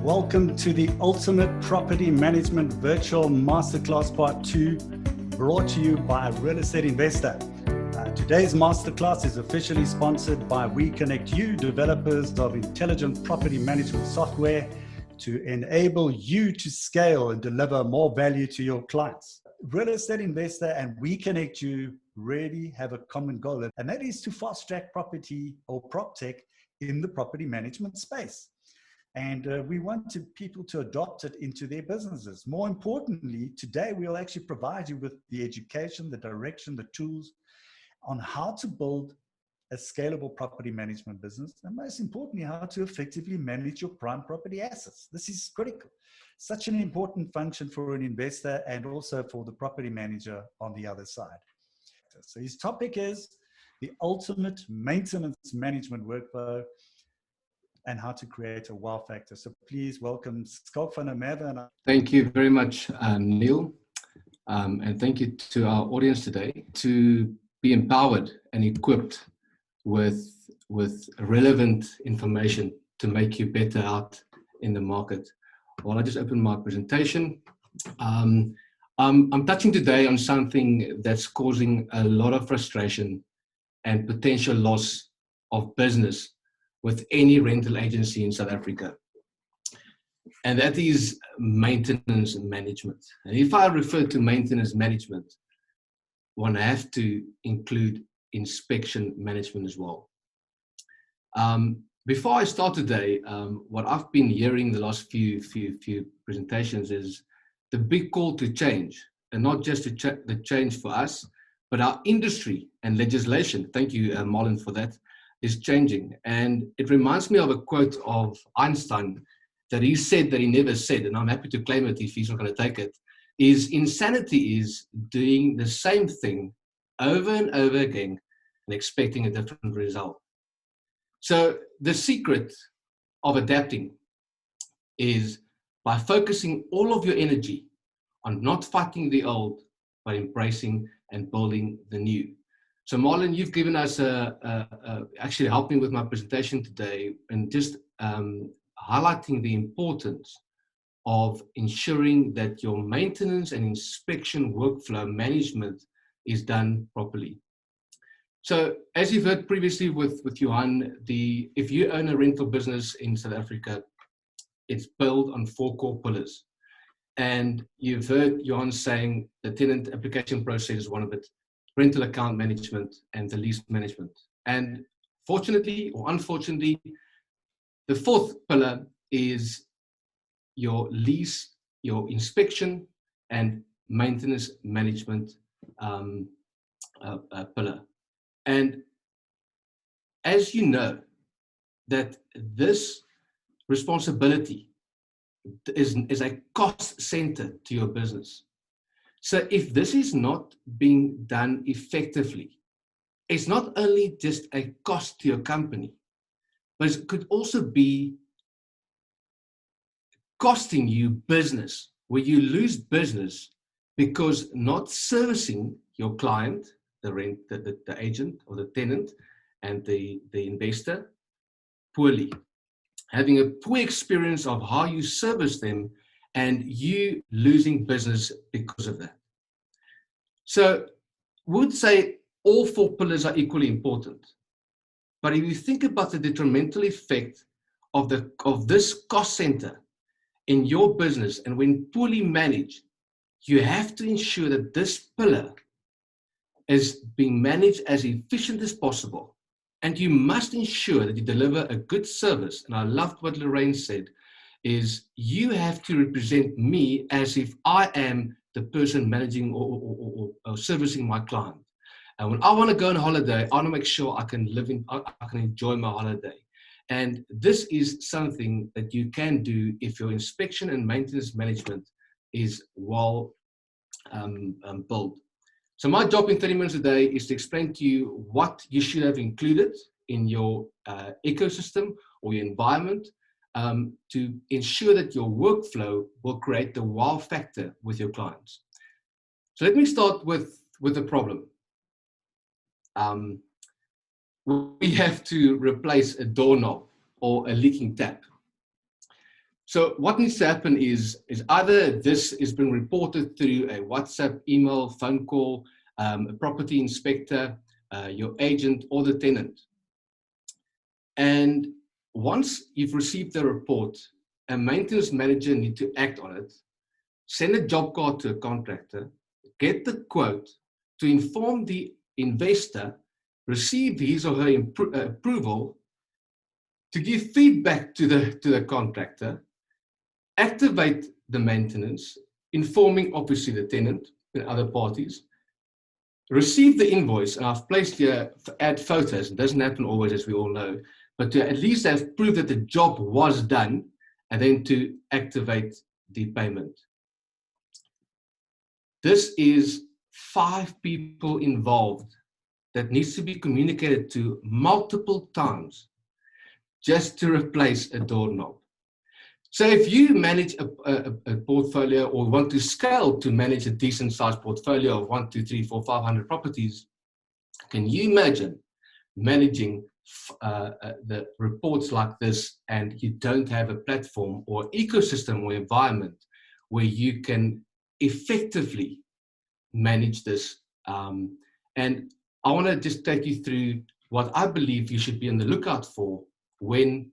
Welcome to the Ultimate Property Management Virtual Masterclass Part 2, brought to you by Real Estate Investor. Today's masterclass is officially sponsored by WeconnectU, developers of intelligent property management software to enable you to scale and deliver more value to your clients. Real Estate Investor and WeconnectU really have a common goal, and that is to fast-track property or PropTech in the property management space. And we want people to adopt it into their businesses. More importantly, today we'll actually provide you with the education, the direction, the tools on how to build a scalable property management business, and most importantly, how to effectively manage your prime property assets. This is critical. Such an important function for an investor and also for the property manager on the other side. So his topic is the ultimate maintenance management workflow and how to create a wow factor. So please welcome Schalk van Merwe. Thank you very much, Neil. And thank you to our audience today to be empowered and equipped with relevant information to make you better out in the market. While I just open my presentation, I'm touching today on something that's causing a lot of frustration and potential loss of business with any rental agency in South Africa. And that is maintenance management. And if I refer to maintenance management, one has to include inspection management as well. Before I start today, what I've been hearing the last few presentations is the big call to change, and not just the change for us, but our industry and legislation. Thank you, Marlon, for that. Is changing. And it reminds me of a quote of Einstein that he said that he never said, and I'm happy to claim it if he's not going to take it, is insanity is doing the same thing over and over again and expecting a different result. So the secret of adapting is by focusing all of your energy on not fighting the old, but embracing and building the new. So Marlon, you've given us actually helping with my presentation today and just highlighting the importance of ensuring that your maintenance and inspection workflow management is done properly. So as you've heard previously with Johan, if you own a rental business in South Africa, it's built on 4 core pillars. And you've heard Johan saying the tenant application process is one of it, rental account management, and the lease management. And fortunately or unfortunately, the 4th pillar is your lease, your inspection and maintenance management pillar. And as you know, that this responsibility is a cost center to your business. So if this is not being done effectively, it's not only just a cost to your company, but it could also be costing you business, where you lose business because not servicing your client, the agent or the tenant and the investor poorly, having a poor experience of how you service them, and you losing business because of that. So would say all 4 pillars are equally important. But if you think about the detrimental effect of this cost center in your business, and when poorly managed, you have to ensure that this pillar is being managed as efficient as possible. And you must ensure that you deliver a good service. And I loved what Lorraine said, is you have to represent me as if I am the person managing or servicing my client. And when I want to go on holiday, I want to make sure I can enjoy my holiday. And this is something that you can do if your inspection and maintenance management is well built. So my job in 30 minutes a day is to explain to you what you should have included in your ecosystem or your environment to ensure that your workflow will create the wow factor with your clients. So let me start with the problem. We have to replace a doorknob or a leaking tap. So what needs to happen is either this is being reported through a WhatsApp, email, phone call, a property inspector, your agent, or the tenant. And once you've received the report, a maintenance manager needs to act on it, send a job card to a contractor, get the quote, to inform the investor, receive his or her approval, to give feedback to the contractor, activate the maintenance, informing obviously the tenant and other parties, receive the invoice, and I've placed here add photos. It doesn't happen always, as we all know, but to at least have proof that the job was done, and then to activate the payment. This is 5 people involved that needs to be communicated to multiple times just to replace a doorknob. So if you manage a portfolio or want to scale to manage a decent sized portfolio of 1, 2, 3, 4, 500 properties, can you imagine managing the reports like this, and you don't have a platform or ecosystem or environment where you can effectively manage this? And I want to just take you through what I believe you should be on the lookout for when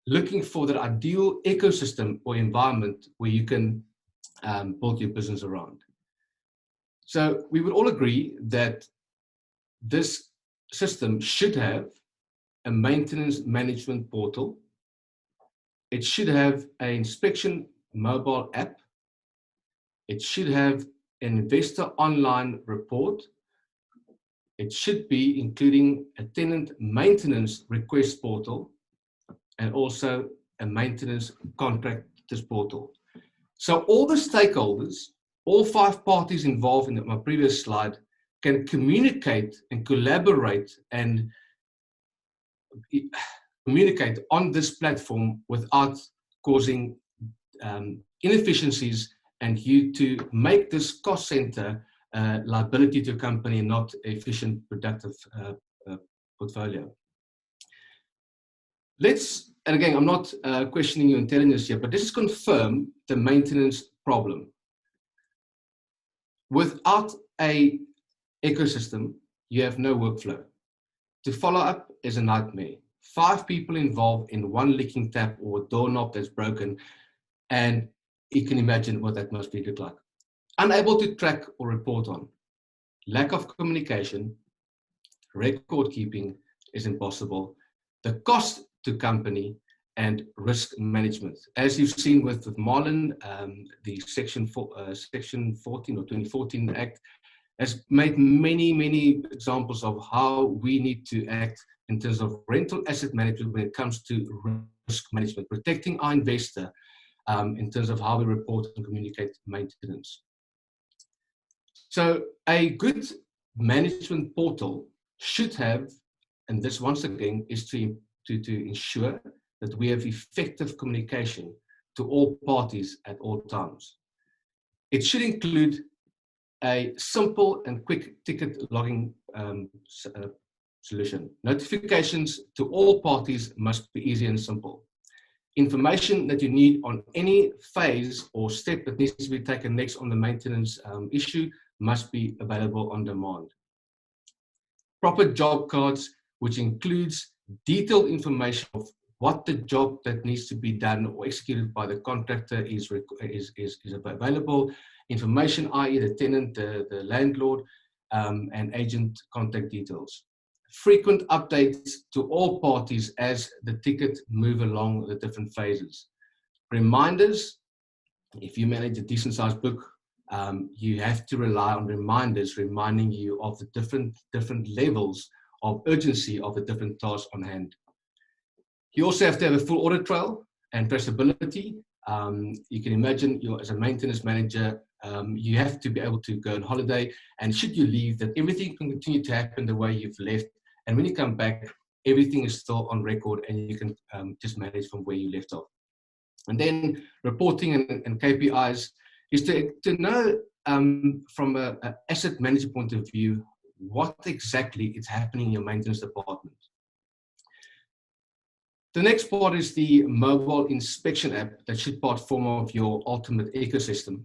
looking for that ideal ecosystem or environment where you can build your business around. So we would all agree that this system should have a maintenance management portal. It should have an inspection mobile app. It should have an investor online report. It should be including a tenant maintenance request portal, and also a maintenance contractors portal. So all the stakeholders, all 5 parties involved in my previous slide, can communicate and collaborate and communicate on this platform without causing inefficiencies, and you to make this cost center liability to a company, not efficient, productive portfolio. And again, I'm not questioning your intelligence here, but this is confirm the maintenance problem. Without a ecosystem, you have no workflow. To follow up is a nightmare. 5 people involved in one leaking tap or doorknob that's broken, and you can imagine what that must look like. Unable to track or report on. Lack of communication, record keeping is impossible. The cost to company and risk management. As you've seen with Marlon, the Section 14 or 2014 Act has made many examples of how we need to act in terms of rental asset management when it comes to risk management, protecting our investor in terms of how we report and communicate maintenance. So a good management portal should have, and this once again is to ensure that we have effective communication to all parties at all times. It should include a simple and quick ticket logging solution. Notifications to all parties must be easy and simple. Information that you need on any phase or step that needs to be taken next on the maintenance issue must be available on demand. Proper job cards, which includes detailed information of what the job that needs to be done or executed by the contractor is available. Information, i.e. the tenant, the landlord, and agent contact details. Frequent updates to all parties as the ticket move along the different phases. Reminders, if you manage a decent sized book, you have to rely on reminders reminding you of the different levels of urgency of the different tasks on hand. You also have to have a full audit trail and traceability. You can imagine, as a maintenance manager, you have to be able to go on holiday, and should you leave, that everything can continue to happen the way you've left, and when you come back, everything is still on record, and you can just manage from where you left off. And then reporting and KPIs is to know from an asset manager point of view what exactly is happening in your maintenance department. The next part is the mobile inspection app that should form of your ultimate ecosystem.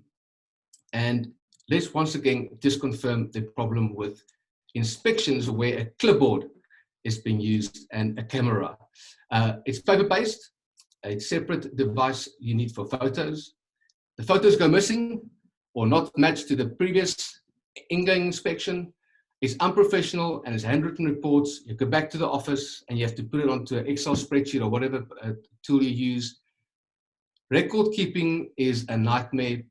And let's once again just confirm the problem with inspections where a clipboard is being used and a camera. It's paper-based, a separate device you need for photos. The photos go missing or not matched to the previous ingoing inspection. It's unprofessional and it's handwritten reports. You go back to the office and you have to put it onto an Excel spreadsheet or whatever tool you use. Record keeping is a nightmare,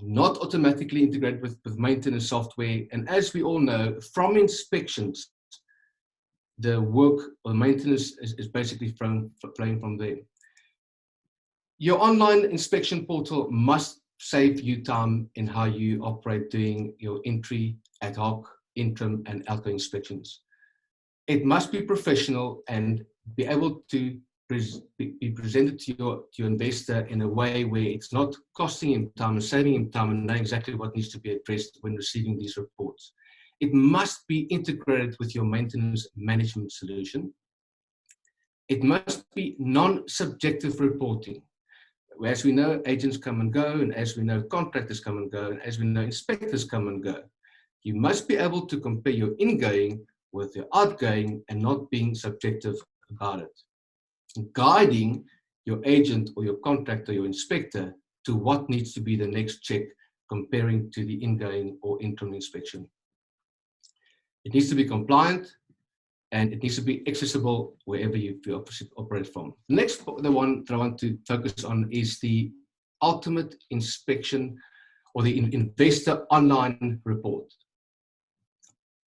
not automatically integrated with maintenance software. And as we all know, from inspections, the work or maintenance is basically flowing from there. Your online inspection portal must save you time in how you operate doing your entry, ad hoc, interim, and outgoing inspections. It must be professional and be able to be presented to your investor in a way where it's not costing him time and saving him time and knowing exactly what needs to be addressed when receiving these reports. It must be integrated with your maintenance management solution. It must be non-subjective reporting. As we know, agents come and go, and as we know, contractors come and go, and as we know, inspectors come and go. You must be able to compare your ingoing with your outgoing and not being subjective about it. Guiding your agent or your contractor, your inspector, to what needs to be the next check comparing to the ingoing or interim inspection. It needs to be compliant and it needs to be accessible wherever you operate from. The next, the one that I want to focus on is the ultimate inspection or the investor online report.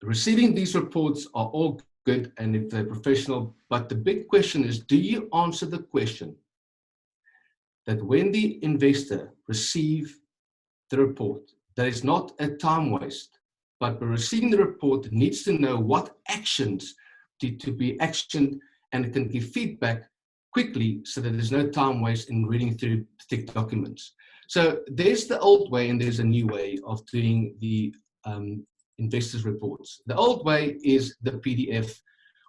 Receiving these reports are all good and if they're professional, but the big question is, do you answer the question that when the investor receives the report, that is not a time waste, but by receiving the report, it needs to know what actions to be actioned and it can give feedback quickly so that there's no time waste in reading through thick documents. So there's the old way and there's a new way of doing the investors reports. The old way is the PDF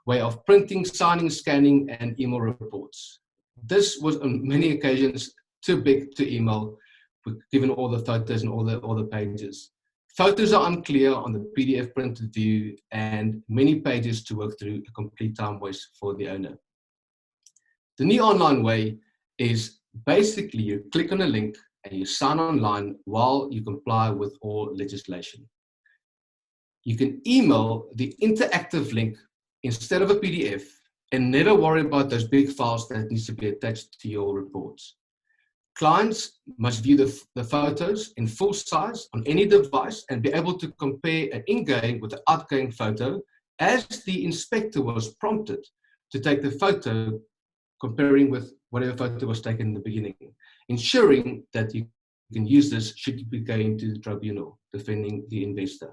way of printing, signing, scanning, and email reports. This was on many occasions too big to email, given all the photos and all the pages. Photos are unclear on the PDF printed view and many pages to work through, a complete time waste for the owner. The new online way is basically you click on a link and you sign online while you comply with all legislation. You can email the interactive link instead of a PDF and never worry about those big files that needs to be attached to your reports. Clients must view the photos in full size on any device and be able to compare an ingoing with an outgoing photo as the inspector was prompted to take the photo, comparing with whatever photo was taken in the beginning, ensuring that you can use this should you be going to the tribunal defending the investor.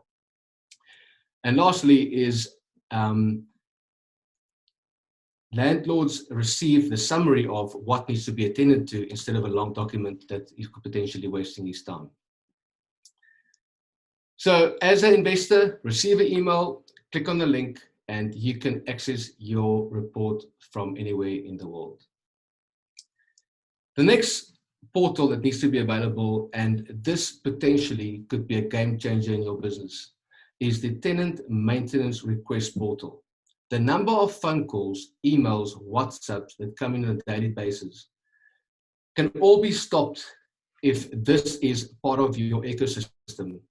And lastly is landlords receive the summary of what needs to be attended to instead of a long document that is potentially wasting his time. So as an investor, receive an email, click on the link, and you can access your report from anywhere in the world. The next portal that needs to be available, and this potentially could be a game changer in your business, is the tenant maintenance request portal. The number of phone calls, emails, WhatsApps that come in on a daily basis can all be stopped if this is part of your ecosystem,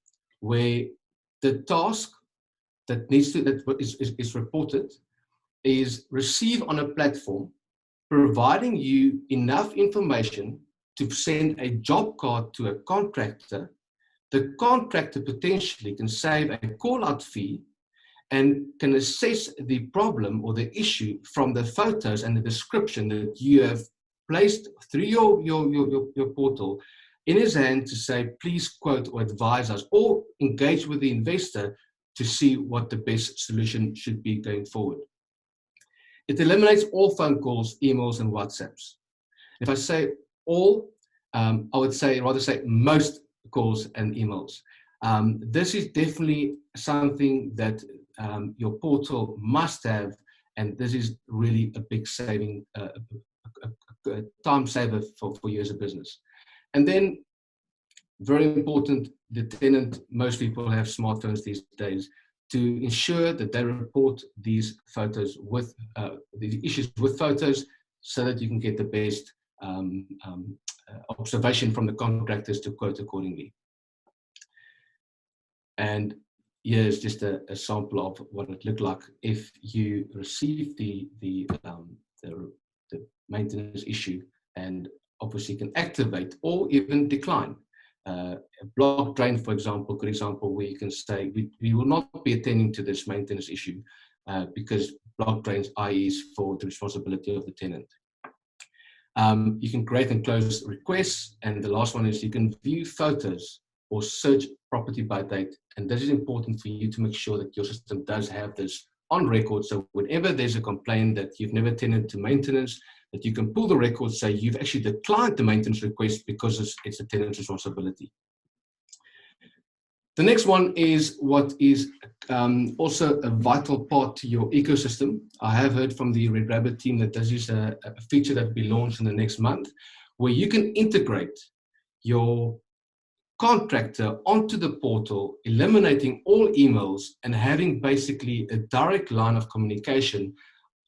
where the task that is reported is received on a platform, providing you enough information to send a job card to a contractor. The contractor potentially can save a call-out fee and can assess the problem or the issue from the photos and the description that you have placed through your portal in his hand to say, please quote or advise us, or engage with the investor to see what the best solution should be going forward. It eliminates all phone calls, emails, and WhatsApps. If I say all, I would rather say most calls and emails. This is definitely something that your portal must have, And this is really a big saving, a time saver for you as a business. And then, very important, the tenant, most people have smartphones these days, to ensure that they report these photos with the issues with photos, so that you can get the best observation from the contractors to quote accordingly. And here's just a sample of what it looked like if you receive the maintenance issue, and obviously can activate or even decline. A block drain, for example, good example, where you can say we will not be attending to this maintenance issue because block drains, i.e., is for the responsibility of the tenant. You can create and close requests, and the last one is you can view photos or search property by date. And this is important for you to make sure that your system does have this on record. So whenever there's a complaint that you've never tended to maintenance, that you can pull the record, say you've actually declined the maintenance request because it's a tenant's responsibility. The next one is what is also a vital part to your ecosystem. I have heard from the Red Rabbit team that this is a feature that will be launched in the next month, where you can integrate your contractor onto the portal, eliminating all emails and having basically a direct line of communication,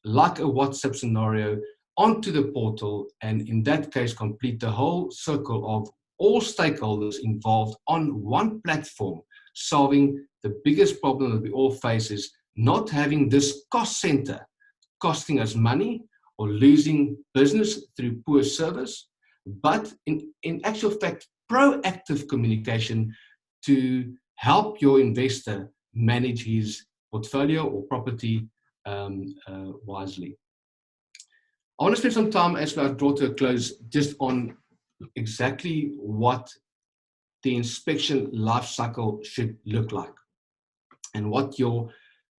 like a WhatsApp scenario, onto the portal, and in that case complete the whole circle of all stakeholders involved on one platform, solving the biggest problem that we all face, is not having this cost center costing us money or losing business through poor service, but in actual fact, proactive communication to help your investor manage his portfolio or property wisely. I want to spend some time, as I draw to a close, just on exactly what the inspection life cycle should look like and what your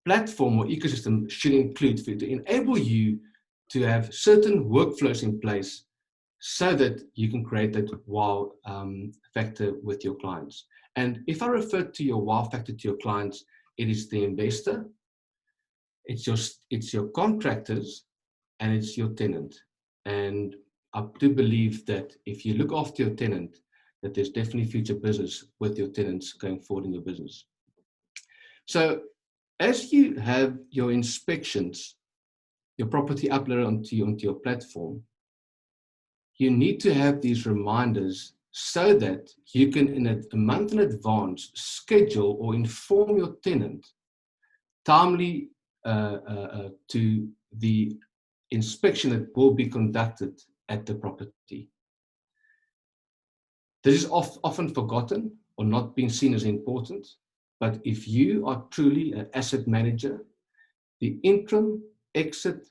platform or ecosystem should include to enable you to have certain workflows in place so that you can create that wow factor with your clients. And if I refer to your wow factor to your clients, it is the investor, it's your contractors, and it's your tenant. And I do believe that if you look after your tenant, that there's definitely future business with your tenants going forward in your business. So as you have your inspections, your property uploaded onto your platform, you need to have these reminders so that you can, in a month in advance, schedule or inform your tenant timely to the inspection that will be conducted at the property. This is often forgotten or not being seen as important, but if you are truly an asset manager, the interim, exit,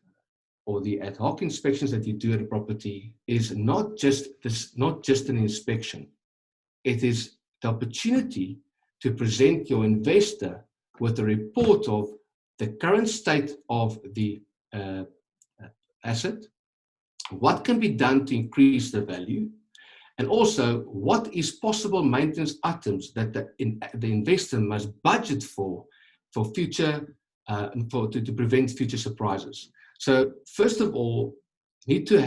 or the ad hoc inspections that you do at a property is not just an inspection. It is the opportunity to present your investor with a report of the current state of the asset, what can be done to increase the value, and also what is possible maintenance items that the investor must budget for future, to prevent future surprises. So first of all, you need to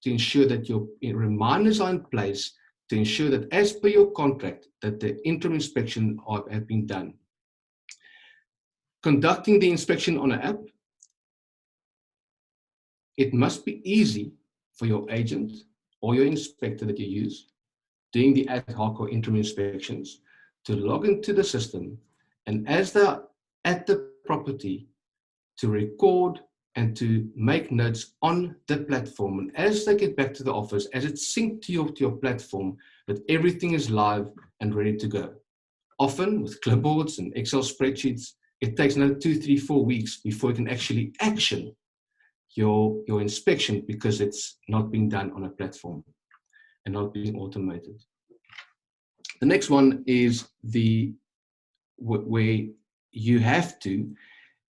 ensure that your reminders are in place to ensure that, as per your contract, that the interim inspection have been done. Conducting the inspection on an app, it must be easy for your agent or your inspector that you use doing the ad hoc or interim inspections to log into the system, and as they're at the property, to record and to make notes on the platform. And as they get back to the office, as it's synced to your platform, that everything is live and ready to go. Often with clipboards and Excel spreadsheets, it takes another 2, 3, 4 weeks before you can actually action your inspection, because it's not being done on a platform and not being automated. The next one is where you have to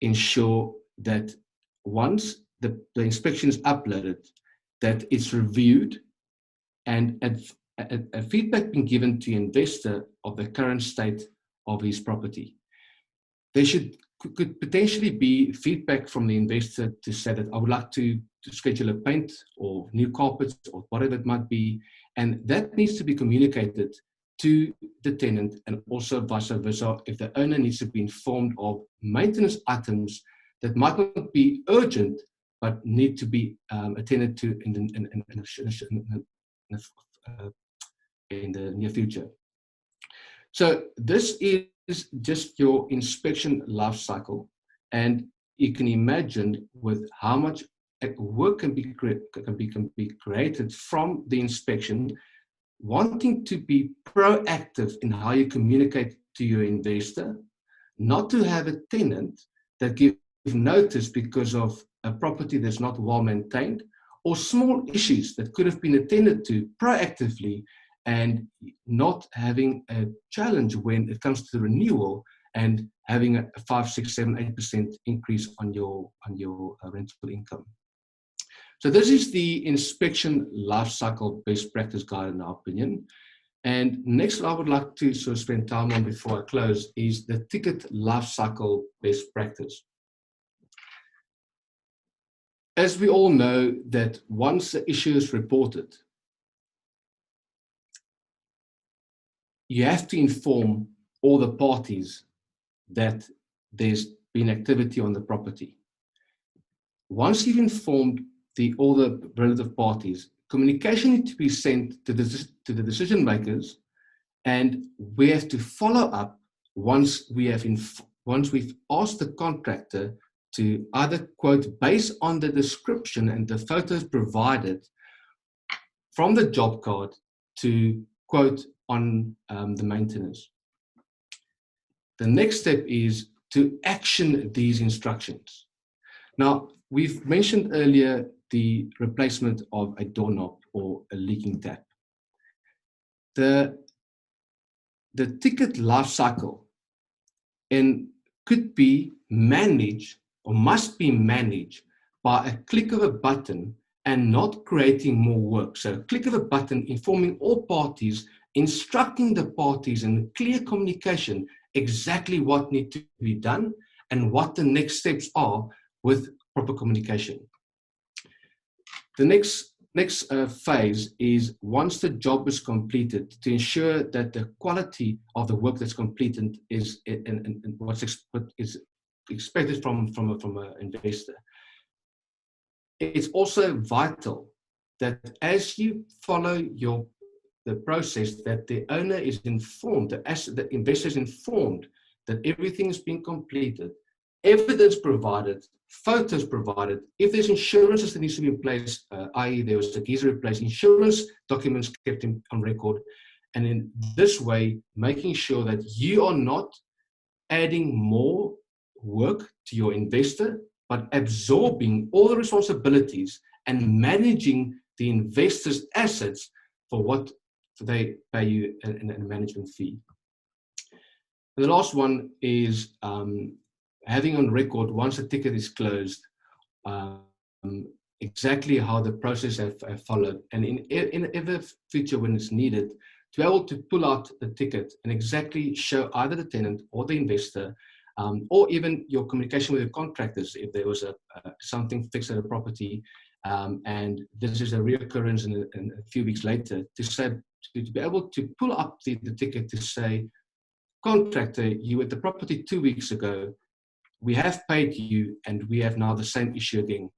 ensure that once the inspection is uploaded, that it's reviewed and a feedback being given to the investor of the current state of his property. There should could potentially be feedback from the investor to say that I would like to schedule a paint or new carpets or whatever it might be. And that needs to be communicated to the tenant, and also vice versa if the owner needs to be informed of maintenance items that might not be urgent but need to be attended to in the near future. So this is just your inspection life cycle, and you can imagine with how much work can be created from the inspection. Wanting to be proactive in how you communicate to your investor, not to have a tenant that gives notice because of a property that's not well maintained, or small issues that could have been attended to proactively, and not having a challenge when it comes to the renewal and having a 5, 6, 7, 8% increase on your rental income. So this is the inspection lifecycle best practice guide in our opinion. And next I would like to sort of spend time on before I close is the ticket lifecycle best practice. As we all know that once the issue is reported, you have to inform all the parties that there's been activity on the property. Once you've informed all the relative parties, communication needs to be sent to the decision makers, and we have to follow up once we've asked the contractor to either quote based on the description and the photos provided from the job card to quote on the maintenance. The next step is to action these instructions. Now, we've mentioned earlier the replacement of a doorknob or a leaking tap. The ticket life cycle could be managed or must be managed by a click of a button and not creating more work. So a click of a button informing all parties, instructing the parties in clear communication exactly what needs to be done and what the next steps are with proper communication. The next phase is once the job is completed, to ensure that the quality of the work that's completed is and what's expected from an investor. It's also vital that as you follow the process, that the owner is informed, the investor is informed that everything has been completed, evidence provided, photos provided. If there's insurances that needs to be in place, i.e. there was a geyser replaced, insurance documents kept on record, and in this way, making sure that you are not adding more work to your investor, but absorbing all the responsibilities and managing the investor's assets for what they pay you in a management fee. And the last one is having on record, once a ticket is closed, exactly how the process have followed, and in every future when it's needed, to be able to pull out the ticket and exactly show either the tenant or the investor, or even your communication with the contractors if there was something fixed at a property, and this is a reoccurrence in a few weeks later, to be able to pull up the ticket to say, contractor, you were at the property 2 weeks ago, we have paid you and we have now the same issue again.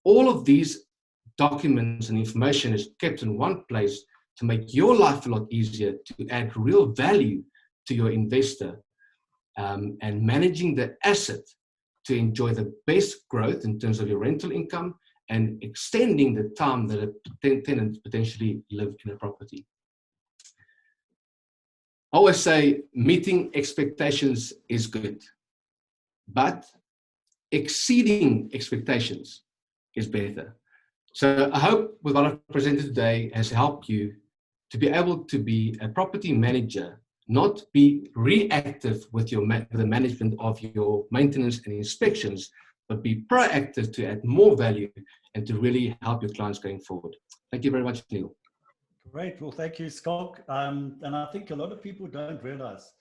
All of these documents and information is kept in one place to make your life a lot easier, to add real value to your investor, and managing the asset to enjoy the best growth in terms of your rental income and extending the time that a tenant potentially live in a property. I always say meeting expectations is good, but exceeding expectations is better. So I hope what I've presented today has helped you to be able to be a property manager, not be reactive with the management of your maintenance and inspections, but be proactive to add more value and to really help your clients going forward. Thank you very much, Neil. Great. Well, thank you, Schalk. And I think a lot of people don't realize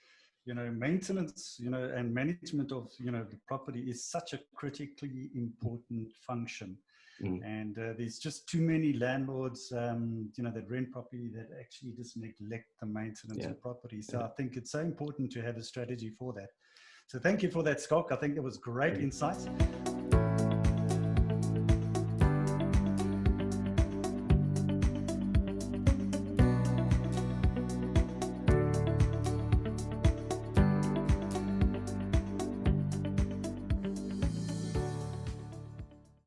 maintenance, and management of, the property is such a critically important function. And there's just too many landlords, that rent property that actually just neglect the maintenance of property. So I think it's so important to have a strategy for that. So thank you for that, Schalk. I think it was great insights.